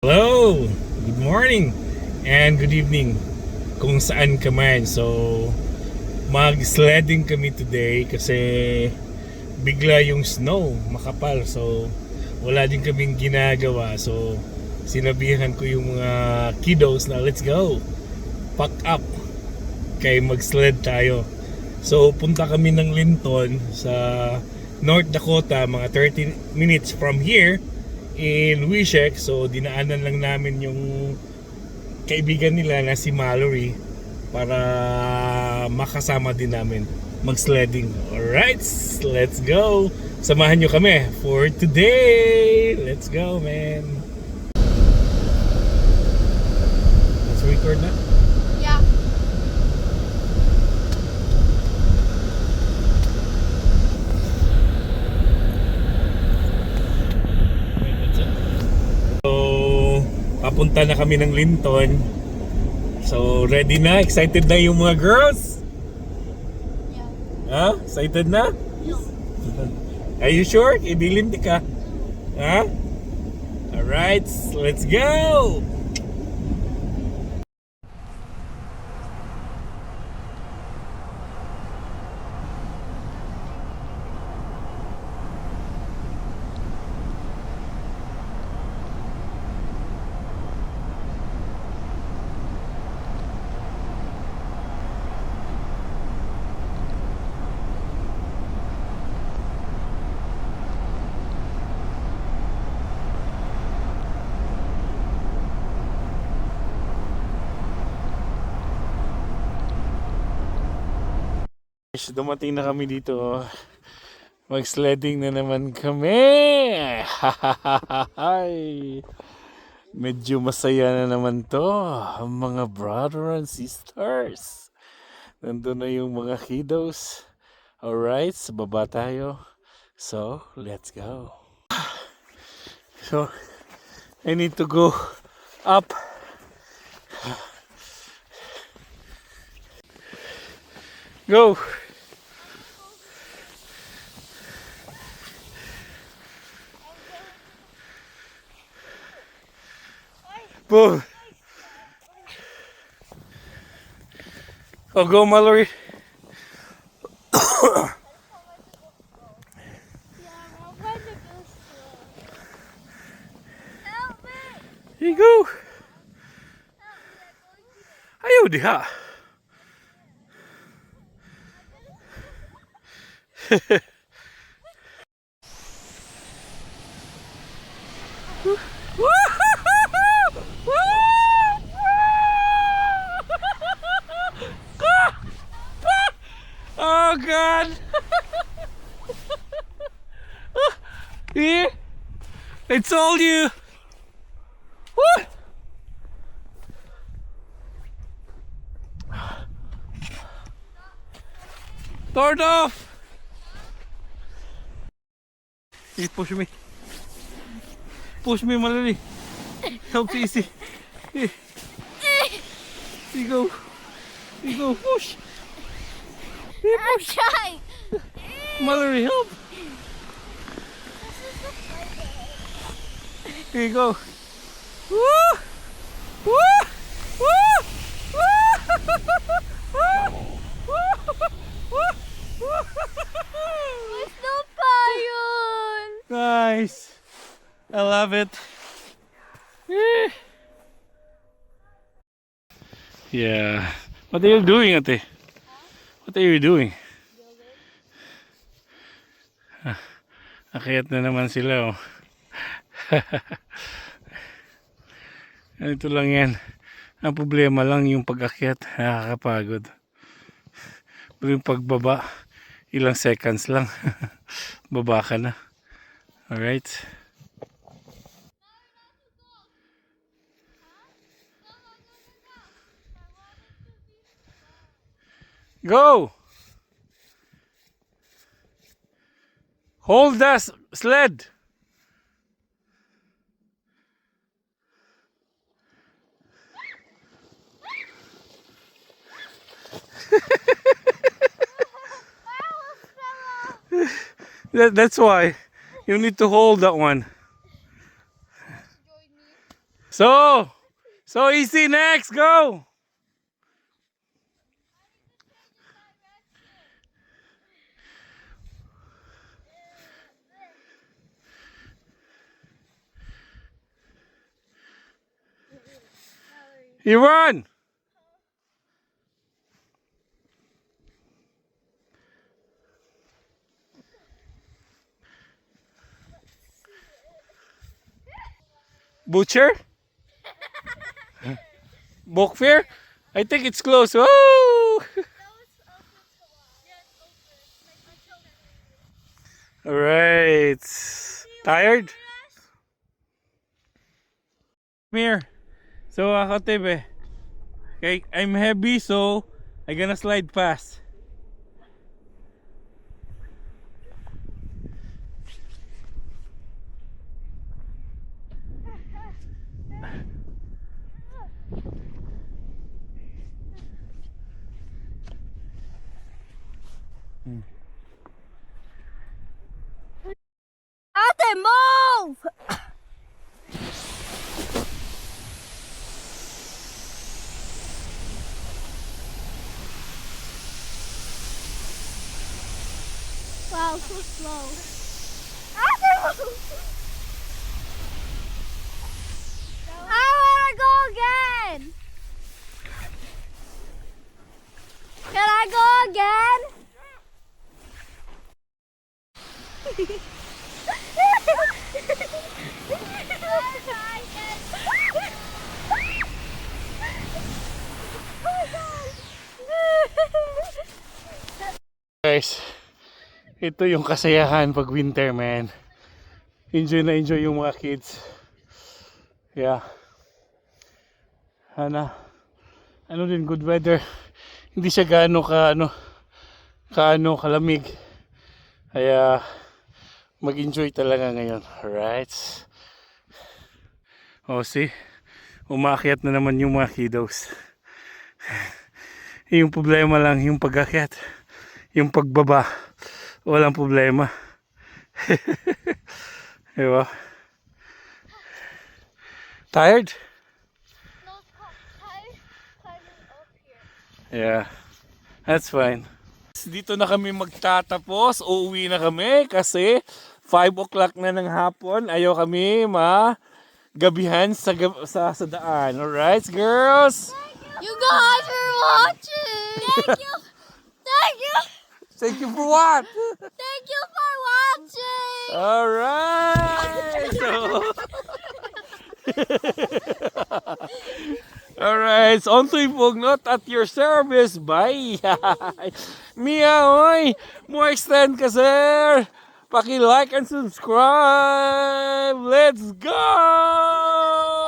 Hello! Good morning and good evening kung saan ka man. So, mag-sledding kami today kasi bigla yung snow, makapal. So, wala din kaming ginagawa. So, sinabihan ko yung mga kiddos na let's go, pack up, kay mag-sled tayo. So, punta kami ng Linton sa North Dakota, mga 30 minutes from here in Wishek. So dinaanan lang namin yung kaibigan nila na si Mallory para makasama din namin mag-sledding. Alright, let's go. Samahan nyo kami for today. Let's go, man. Let's record na. Yeah. So, papunta na kami ng Linton. So, ready na? Excited na yung mga girls? Yeah. Ha? Excited na? No. Are you sure? Idilim di ka? Ha? Alright, let's go! Dumating na kami dito. Mag-sledding na naman kami. Medyo masaya na naman to, mga brother and sisters. Nandun na yung mga kiddos. Alright, sa baba tayo. So, let's go. So, I need to go up. Go! Boom! Oh, go, Mallory. Yeah, I'm going to go slow. Help me! Here you go. Ayaw diha. Oh God! Here, I told you. What? Turn off. You push me. Push me, Malali. Help easy. Here you go. Here you go. Push. Here, I'm push. trying. Mallory, help. Here you go. Woo! Woo! Woo! Mas na pa yun. Nice. I love it. Yeah. What are you doing, ate? What are you doing? Akyat na naman sila, oh. Ito lang yan. Ang problema lang yung pag-akyat. Nakakapagod. Pero yung pagbaba, ilang seconds lang. Baba ka na. Alright. Go! Hold that sled! That's why you need to hold that one. So easy, next, go! You run! Butcher? Book fair? I think it's close. Woo! Alright. Tired? Come here. So ako tebe. Okay, I'm heavy so I gonna slide fast. Ate, move! Wow, so slow. Ate, move! I wanna go again! Can I go again? Guys, ito yung kasayahan pag winter, man. Enjoy na enjoy yung mga kids. Yeah. Ano din, good weather. Hindi siya gaano kalamig. Kaya mag-enjoy talaga ngayon. Alright. Oh, see? Umaakyat na naman yung mga kiddos. Yung problema lang yung pag-akyat. Yung pagbaba, walang problema. Diba? Tired? No, climbing up here. Yeah, that's fine. Dito na kami magtatapos. Uuwi na kami kasi 5 o'clock na ng hapon. Ayaw kami magabihan sa daan. Alright, girls? You guys are watching! Thank you! Thank you! Thank you for what? Thank you for watching! Alright! Alright, so on to Ipognot at your service. Bye! Mia, oy! Mo extend ka, sir! Paki-like and subscribe! Let's go!